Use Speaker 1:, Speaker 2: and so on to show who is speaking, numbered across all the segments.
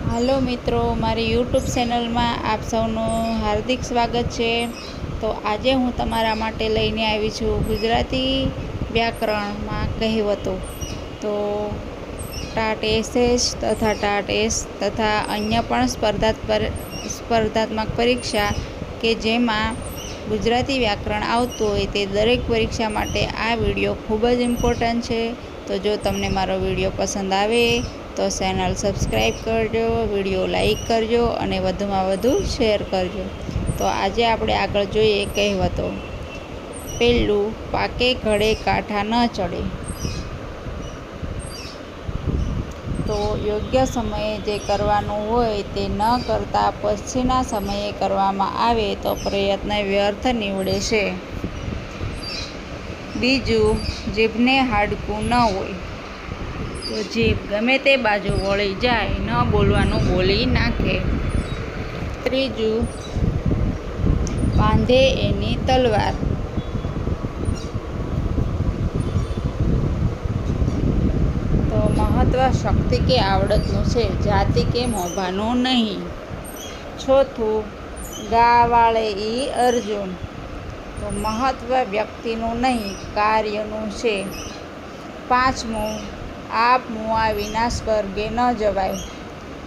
Speaker 1: હાલો મિત્રો, મારી યુટ્યુબ ચેનલમાં આપ સૌનું હાર્દિક સ્વાગત છે। તો આજે હું તમારા માટે લઈને આવી છું ગુજરાતી વ્યાકરણમાં કહેવતો। તો ટાટ એસએસ તથા ટાટ એસ તથા અન્ય પણ સ્પર્ધાત્મક પરીક્ષા કે જેમાં ગુજરાતી વ્યાકરણ આવતું હોય તે દરેક પરીક્ષા માટે આ વિડીયો ખૂબ જ ઇમ્પોર્ટન્ટ છે। તો જો તમને મારો વિડીયો પસંદ આવે તો ચેનલ સબસ્ક્રાઈબ કરજો, વિડીયો લાઈક કરજો અને વધુમાં વધુ શેર કરજો। તો આજે આપણે આગળ જોઈએ કહેવતો। પહેલું, પાકે ઘડે કાંઠા ન ચડે। તો યોગ્ય સમયે જે કરવાનું હોય તે ન કરતાં પછીના સમયે કરવામાં આવે તો પ્રયત્ન વ્યર્થ નીવડે છે। બીજું, જીભને હાડકું ન હોય। તો જીભ ગમે તે બાજુ વળી જાય, ન બોલવાનું બોલી નાખે। ત્રીજું, બાંધે એની તલવાર। તો મહત્વ શક્તિ કે આવડતનું છે, જાતિ કે મોભાનું નહીં। ચોથું, ગા વાળે ઈ અર્જુન। તો મહત્વ વ્યક્તિનું નહીં, કાર્યનું છે। પાંચમું, આપ મુઆ વિના સ્વર્ગે ન જવાય।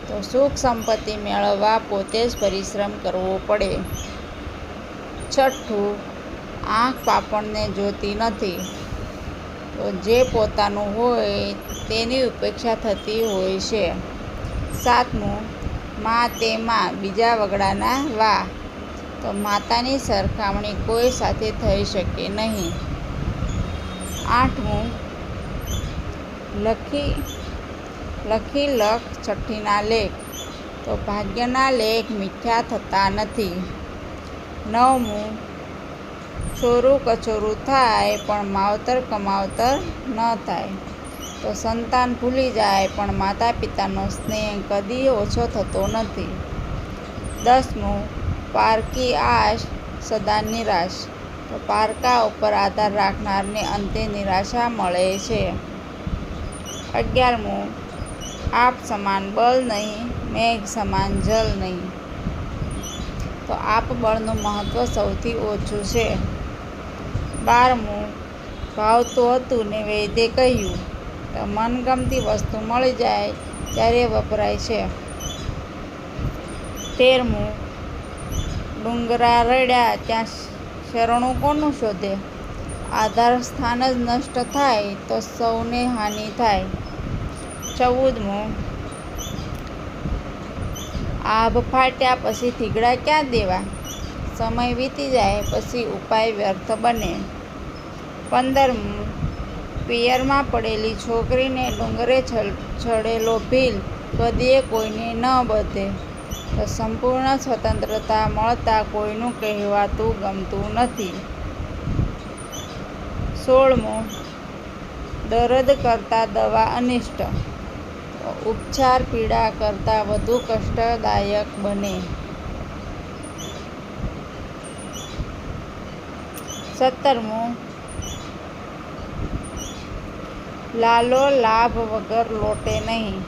Speaker 1: તો સુખ સંપત્તિ મેળવવા પોતે જ પરિશ્રમ કરવો પડે। છઠ્ઠું, આંખ પાપણને જોતી નથી। તો જે પોતાનું હોય તેની ઉપેક્ષા થતી હોય છે। સાતમું, મા તે માં બીજા વગડાના વા। તો માતાની સરખામણી કોઈ સાથે થઈ શકે નહીં। આઠમું, લખી લખ છઠ્ઠીના લેખ। તો ભાગ્યના લેખ મીઠા થતા નથી। નવમું, છોરું કછોરું થાય પણ માવતર કમાવતર ન થાય। તો સંતાન ભૂલી જાય પણ માતા પિતાનો સ્નેહ કદી ઓછો થતો નથી। દસમું, પારકી આશ સદા નિરાશ। તો પારકા ઉપર આધાર રાખનારને અંતે નિરાશા મળે છે। 11મું, આપ સમાન બળ નહીં, મેઘ સમાન જલ નહીં। તો આપ બળનું મહત્વ સૌથી ઓછું છે। 12મું, ભાવતું હતું ને વૈદ્યે કહ્યું। તો મનગમતી વસ્તુ મળી જાય ત્યારે વપરાય છે। 13મું, ડુંગરા રડ્યા ત્યાં શરણું કોનું શોધે। આધાર સ્થાન જ નષ્ટ થાય તો સૌને હાનિ થાય। 14મું, આભ ફાટ્યા પછી થીગડા ક્યાં દેવા। સમય વીતી જાય પછી ઉપાય વ્યર્થ બને। 15મું, પિયરમાં પડેલી છોકરીને ડુંગરે ચડેલો ભીલ કદીએ કોઈને ન બધે। તો સંપૂર્ણ સ્વતંત્રતા મળતા કોઈનું કહેવાતું ગમતું નથી। 16મું, દર્દ કરતાં દવા અનિષ્ટ। તો ઉપચાર પીડા કરતાં વધુ કષ્ટદાયક બને। 17મું, લાલો લાભ વગર લોટે નહીં।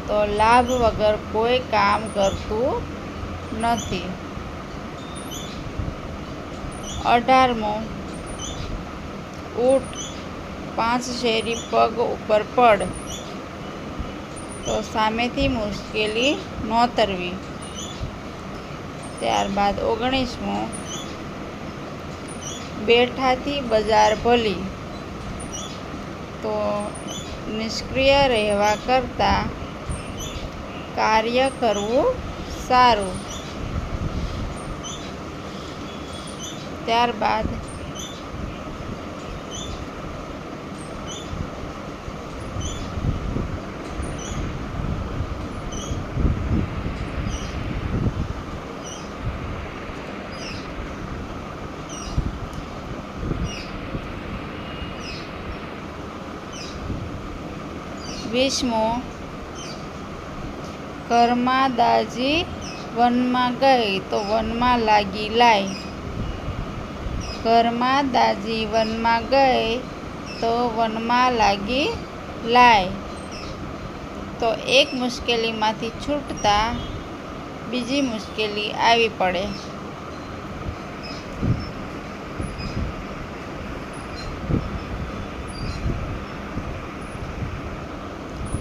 Speaker 1: તો લાભ વગર કોઈ કામ કરતું નથી। 18મું, ઊઠ 5 શેરી પગ ઉપર પડ। તો સામેથી મુશ્કેલી નોતરવી। ત્યારબાદ 19મું, બેઠાથી બજાર ભલી। તો નિષ્ક્રિય રહેવા કરતાં કાર્ય કરવું સારું। ત્યારબાદ 20મું, ઘરમાં દાજી વનમાં ગઈ તો વનમાં લાગી લાય। ઘરમાં દાજી વનમાં ગઈ તો વનમાં લાગી લાય તો એક મુશ્કેલીમાંથી છૂટતા બીજી મુશ્કેલી આવી પડે.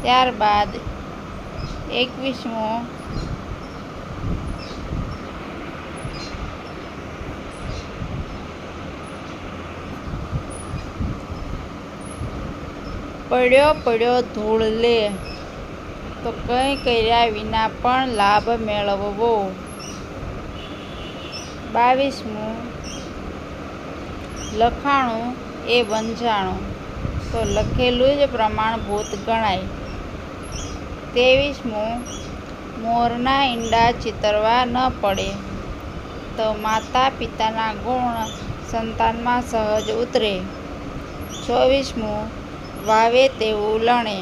Speaker 1: ત્યારબાદ 21મો પડ્યો પડ્યો ધૂળ લે તો કંઈ કર્યા વિના પણ લાભ મેળવવો. 22મું લખાણું એ વંજાણું તો લખેલું જ પ્રમાણભૂત ગણાય. 23મું મોરના ઈંડા ચિતરવા ન પડે તો માતા પિતાના ગુણ સંતાનમાં સહજ ઉતરે. 24મું વાવે તેવું લણે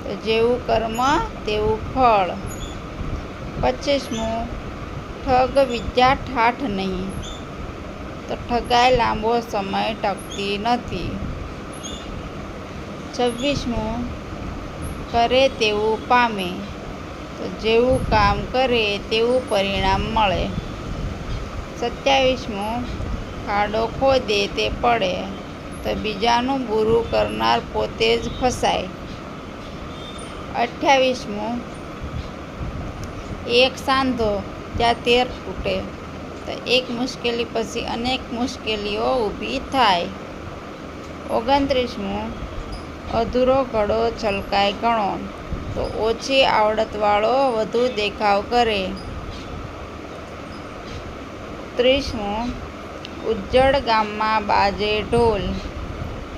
Speaker 1: તો જેવું કર્મ તેવું ફળ. 25મું ઠગ વિદ્યા ઠાઠ નહીં તો ઠગાઈ લાંબો સમય ટકતી નથી. 26મું કરે તેવું પામે તો જેવું કામ કરે તેવું પરિણામ મળે. 27મું ખાડો ખોદે તે પડે તો બીજાનું બુરું કરનાર પોતે જ ફસાય. 28મું એક સાંધો ત્યાં 13 તૂટે તો એક મુશ્કેલી પછી અનેક મુશ્કેલીઓ ઊભી થાય. 29મું અધૂરો ઘડો છલકાય ઘણો તો ઓછી આવડતવાળો વધુ દેખાવ કરે. 30મું ઉજ્જડ ગામમાં બાજે ઢોલ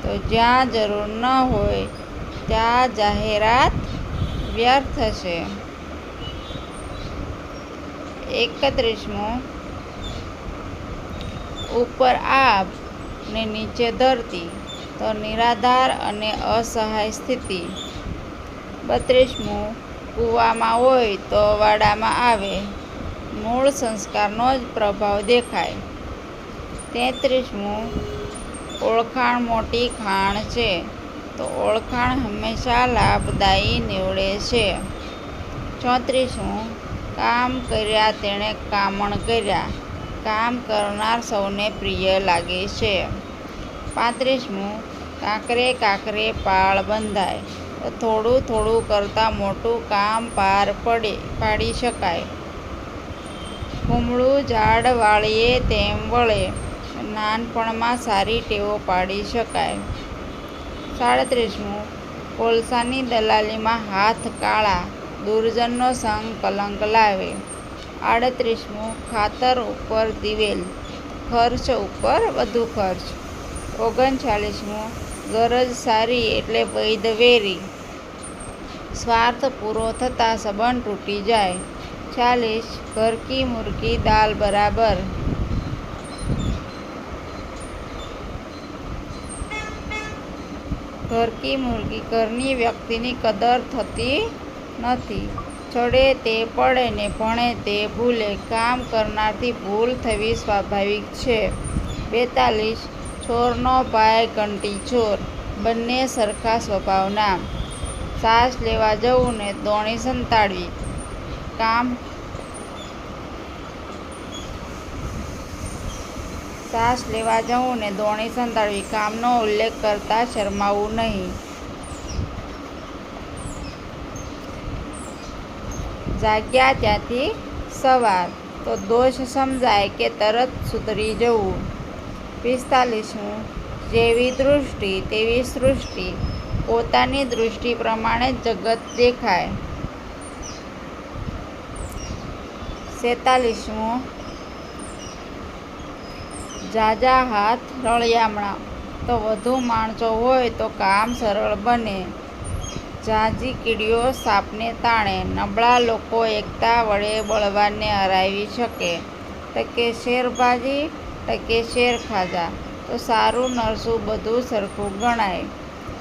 Speaker 1: તો જ્યાં જરૂર ન હોય ત્યાં જાહેરાત વ્યર્થ છે. 31મું ઉપર આબ ને નીચે ધરતી તો નિરાધાર અને અસહાય સ્થિતિ. 32મું કૂવામાં હોય તો વાડામાં આવે મૂળ સંસ્કારનો જ પ્રભાવ દેખાય. 33મું ઓળખાણ મોટી ખાણ છે તો ઓળખાણ હંમેશા લાભદાયી નીવડે છે. 34મું કામ કર્યા તેણે કામણ કર્યા કામ કરનાર સૌને પ્રિય લાગે છે. 35મું કાંકરે કાંકરે પાળ બંધાય તો થોડું થોડું કરતાં મોટું કામ પાર પાડી શકાય. કુમળું ઝાડ વાળીએ તેમ વળે નાનપણમાં સારી ટેવો પાડી શકાય. 37મું કોલસાની દલાલીમાં હાથ કાળા દુર્જનનો સંગ કલંક લાવે. 38મું ખાતર ઉપર દિવેલ ખર્ચ ઉપર વધુ ખર્ચ. 39મું ગરજ સારી એટલે વૈદ વેરી સ્વાર્થ પૂરો થતાં સંબંધ તૂટી જાય. 40 ઘર કી મુર્ગી દાલ બરાબર. ઘર કી મુર્ગી ઘરની વ્યક્તિની કદર થતી નથી. ચડે તે પડે ને ભણે તે ભૂલે કામ કરનારથી ભૂલ થવી સ્વાભાવિક છે. 42 ચોરનો ભાઈ ઘંટી ચોર બંને સરખા સ્વભાવના. સાસ લેવા જવું ને દોણી સંતાડવી કામનો ઉલ્લેખ કરતા શરમાવું નહીં. જાગ્યા ત્યાંથી સવાર તો દોષ સમજાય કે તરત સુધરી જવું. 45મું જેવી દૃષ્ટિ તેવી સૃષ્ટિ પોતાની દૃષ્ટિ પ્રમાણે જગત દેખાય. 46મું ઝાઝા હાથ રળિયામણા તો વધુ માણસો હોય તો કામ સરળ બને. ઝાઝી કીડીઓ સાપને તાણે નબળા લોકો એકતા વડે બળવાનને હરાવી શકે. ટકે શેર ભાજી ટકે શેર ખાધા તો સારું નરસું બધું સરખું ગણાય.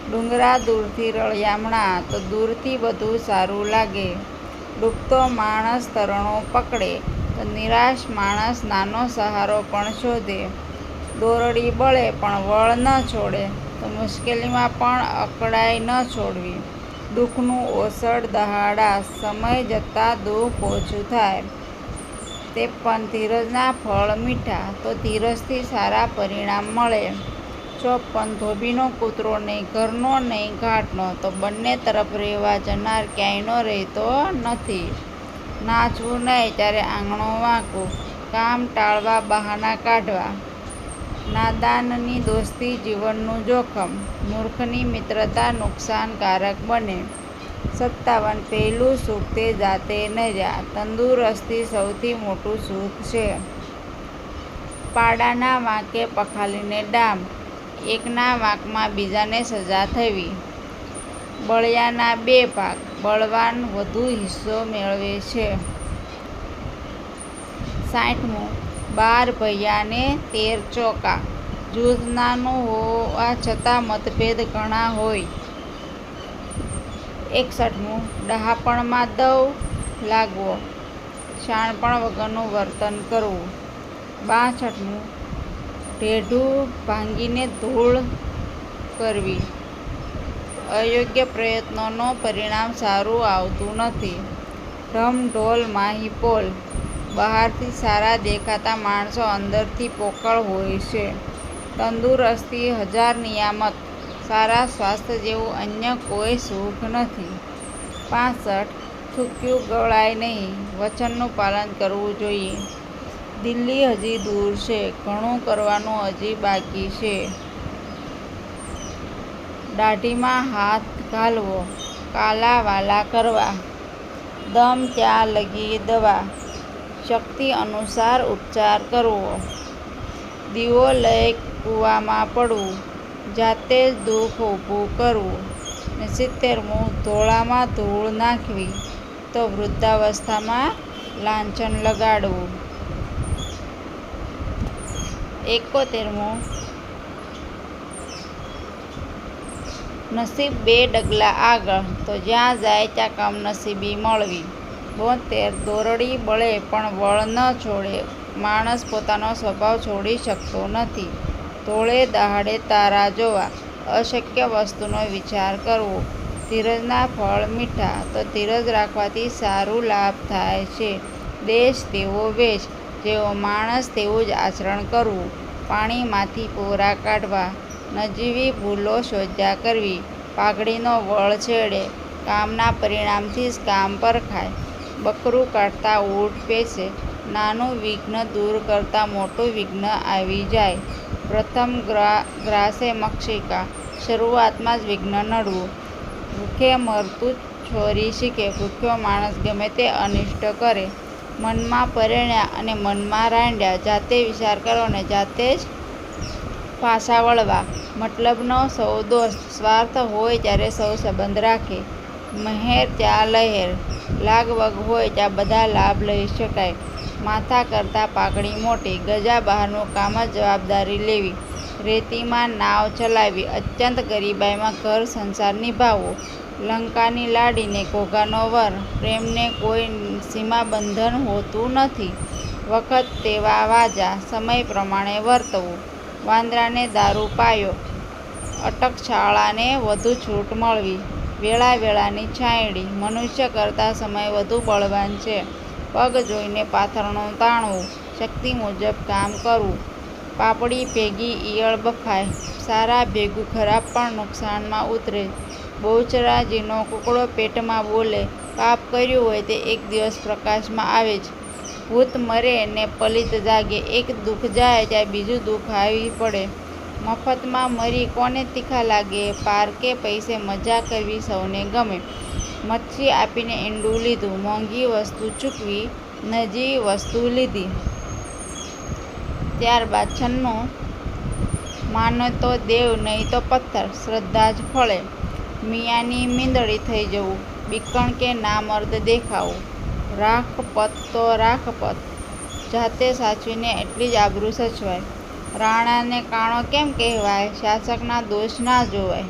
Speaker 1: ડુંગરા દૂરથી રળિયામણા તો દૂરથી બધું સારું લાગે. ડૂબતો માણસ તરણો પકડે તો નિરાશ માણસ નાનો સહારો પણ શોધે. દોરડી બળે પણ વળ ન છોડે તો મુશ્કેલીમાં પણ અકળાઈ ન છોડવી. દુઃખનું ઓસડ દહાડા, સમય જતાં દુઃખ ઓછું થાય. 53 ધીરજના ફળ મીઠા, તો ધીરજથી સારા પરિણામ મળે. 54 ધોબીનો કૂતરો નહીં, ઘરનો નહીં ઘાટનો, તો બંને તરફ રહેવા જનાર ક્યાંયનો રહેતો નથી. નાચવું નહીં ત્યારે આંગણું વાંકવું, કામ ટાળવા બહાના કાઢવા. નાદાનની દોસ્તી જીવનનું જોખમ, મૂર્ખની મિત્રતા નુકસાનકારક બને. 57 પહેલું સુખ તે જાતે નર્યા, તંદુરસ્તી સૌથી મોટું સુખ છે. પાડાના વાંકે પખાલીને ડામ, એકના વાંકમાં બીજાને સજા થવી. બળિયાના 2 ભાગ, બળવાન વધુ હિસ્સો મેળવે છે. 60 12 ભૈયા ને 13 ચોકા, જૂથ નાનું હોવા છતાં મતભેદ ઘણા હોય. 61 ડહાપણમાં દવ લાગવો, શાણપણ વગરનું વર્તન કરવું. 62 ઢેઢું ભાંગીને ધૂળ કરવી, અયોગ્ય પ્રયત્નોનું પરિણામ સારું આવતું નથી. ઢમ ઢોલ માહી પોલ, બહારથી સારા દેખાતા માણસો અંદરથી પોકળ હોય છે. તંદુરસ્તી 1000 નિયામત, સારા સ્વાસ્થ્ય જેવું અન્ય કોઈ સુખ નથી. 65 થૂક્યું ગળાય નહીં, વચનનું પાલન કરવું જોઈએ. દિલ્હી હજી દૂર છે, ઘણું કરવાનું હજી બાકી છે. દાઢીમાં હાથ ઘાલવો, કાલા વાલા કરવા. દમ ત્યાં લગી દવા, શક્તિ અનુસાર ઉપચાર કરવો. દીવો લઈ કૂવામાં પડવું, જાતે જ દુઃખ ઊભું કરવું. 70 ધોળામાં ધૂળ નાખવી, તો વૃદ્ધાવસ્થામાં લાંછન લગાડવું. 71 નસીબ 2 ડગલા આગળ, તો જ્યાં જાય ત્યાં કમનસીબી મળવી. 72 દોરડી બળે પણ વળ ન છોડે, માણસ પોતાનો સ્વભાવ છોડી શકતો નથી. ધોળે દહાડે તારા જોવા, અશક્ય વસ્તુનો વિચાર કરવો. ધીરજના ફળ મીઠા, તો ધીરજ રાખવાથી સારું લાભ થાય છે. દેશ તેવો વેશ, જેવો માણસ તેવું જ આચરણ કરવું. પાણીમાંથી પોરા કાઢવા, નજીવી ભૂલો શોધ્યા કરવી. પાઘડીનો વળ છેડે, કામના પરિણામથી જ કામ પરખાય. બકરું કાઢતા ઊંટ પેસે, નાનું વિઘ્ન દૂર કરતાં મોટું વિઘ્ન આવી જાય. પ્રથમ ગ્રાસે મક્ષિકા, શરૂઆતમાં જ વિઘ્ન નડવું. ભૂખે મરતું છોરી શીખે, ભૂખ્યો માણસ ગમે તે અનિષ્ટ કરે. મનમાં પરણ્યા અને મનમાં રાંડ્યા, જાતે વિચાર કરો ને જાતે જ પાછા વળવા. મતલબનો સૌ દોસ્ત, સ્વાર્થ હોય ત્યારે સૌ સંબંધ રાખે. મહેર ત્યાં લહેર, લાગવગ હોય ત્યાં બધા લાભ લઈ શકાય. માથા કરતાં પાઘડી મોટી, ગજા બહારનું કામ જ જવાબદારી લેવી. રેતીમાં નાવ ચલાવી, અત્યંત ગરીબાઈમાં ઘર સંસાર નિભાવવો. લંકાની લાડીને ઘોઘાનો વર, પ્રેમને કોઈ સીમાબંધન હોતું નથી. વખત તેવા વાજા, સમય પ્રમાણે વર્તવું. વાંદરાને દારૂ પાયો, અટકશાળાને વધુ છૂટ મળવી. વેળા વેળાની છાંયડી, મનુષ્ય કરતાં સમય વધુ બળવાન છે. પગ જોઈને પાથરણું તાણવું, શક્તિ મુજબ કામ કરવું. પાપડી ભેગી ઈયળ બફાય, સારા ભેગું ખરાબ પણ નુકસાનમાં ઉતરે. બહુચરાજીનો કૂકડો પેટમાં બોલે, પાપ કર્યું હોય તે એક દિવસ પ્રકાશમાં આવે જ. ભૂત મરે ને પલિત જાગે, એક દુઃખ જાય ત્યાં બીજું દુઃખ આવી પડે. મફતમાં મરી કોને તીખા લાગે, પારકે પૈસે મજા કરવી સૌને ગમે. મચ્છી આપીને ઈંડું લીધું, મોંઘી વસ્તુ ચૂકવી, નજી વસ્તુ લીધી. ત્યારબાદ 96 માનો તો દેવ નહીં તો પથ્થર, શ્રદ્ધા જ ફળે. મિયાની મીંદડી થઈ જવું, બીકણ કે નામર્દ દેખાવું. રાખપત તો રાખપત, જાતે સાચવીને એટલી જ આબરૂ સચવાય. રાણાને કાણો કેમ કહેવાય, શાસકના દોષ ના જોવાય.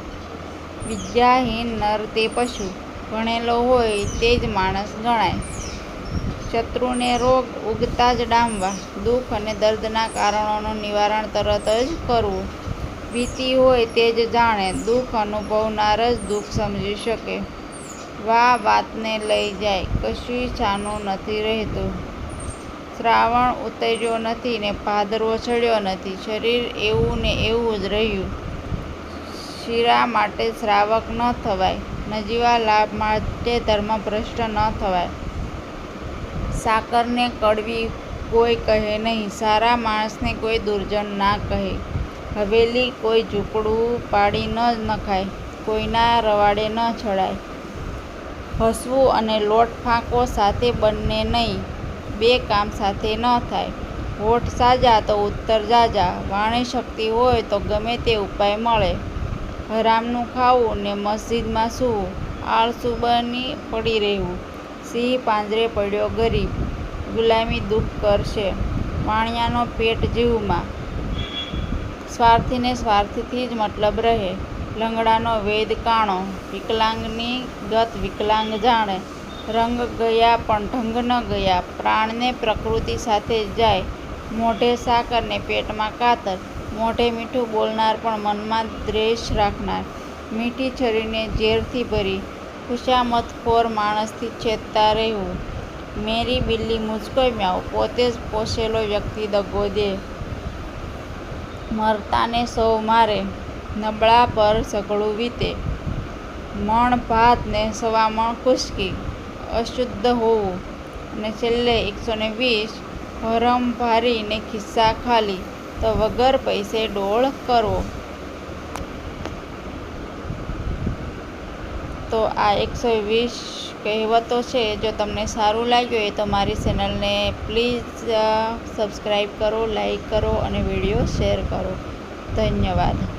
Speaker 1: વિદ્યાહીન નર તે પશુ, ભણેલો હોય તે જ માણસ ગણાય. શત્રુને રોગ ઉગતા જ ડામવા, દુઃખ અને દર્દના કારણોનું નિવારણ તરત જ કરવું. વીતી હોય તે જ જાણે, દુઃખ અનુભવનાર જ દુઃખ સમજી શકે. વાહ વાતને લઈ જાય, કશુંય છાનું નથી રહેતું. શ્રાવણ ઉતર્યો નથી ને ભાદરવો ચડ્યો નથી, શરીર એવું ને એવું જ રહ્યું. શીરા માટે શ્રાવક ન થવાય, નજીવા લાભ માટે ધર્મભ્રષ્ટ ન થવાય. સાકરને કડવી કોઈ કહે નહીં, સારા માણસને કોઈ દુર્જન ના કહે. હવેલી કોઈ ઝૂંપડું પાડી ન નખાય, કોઈના રવાડે ન ચડાય. હસવું અને લોટ ફાંકો સાથે બંને નહીં, બે કામ સાથે ન થાય. હોઠ સાજા તો ઉત્તર જાજા, વાણી શક્તિ હોય તો ગમે તે ઉપાય મળે. હરામનું ખાવું ને મસ્જિદમાં સૂવું, આળસુ બની પડી રહેવું. સિંહ પાંજરે પડ્યો ગરીબ, ગુલામી દુઃખ કરશે. વાણિયાનો પેટ જીવમાં, સ્વાર્થીને સ્વાર્થથી જ મતલબ રહે. લંગડાનો વેદ કાણો, વિકલાંગની ગત વિકલાંગ જાણે. રંગ ગયા પણ ઢંગ ન ગયા, પ્રાણને પ્રકૃતિ સાથે જાય. મોઢે સાકર ને પેટમાં કાતર, મોઢે મીઠું બોલનાર પણ મનમાં દ્વેષ રાખનાર. મીઠી છરીને ઝેરથી ભરી, ખુશામતખોર માણસથી ચેતતા રહેવું. મેરી બિલ્લી મુझको म्याऊं, પોતે જ પોસેલો વ્યક્તિ દગો દે. મરતાને સૌ મારે, નબળા પર સઘળું વીતે. મણ ભાત ને સવા મણ ખુશકી, અશુદ્ધ હોવું. અને છેલ્લે 120, હરમ ભારી ને ખિસ્સા ખાલી, તો વગર પૈસે ડોળ કરવો. તો આ 120 કહેવતો છે. જો તમને સારું લાગ્યું હોય તો મારી ચેનલને પ્લીઝ સબસ્ક્રાઈબ કરો, લાઈક કરો અને વિડીયો શેર કરો. ધન્યવાદ.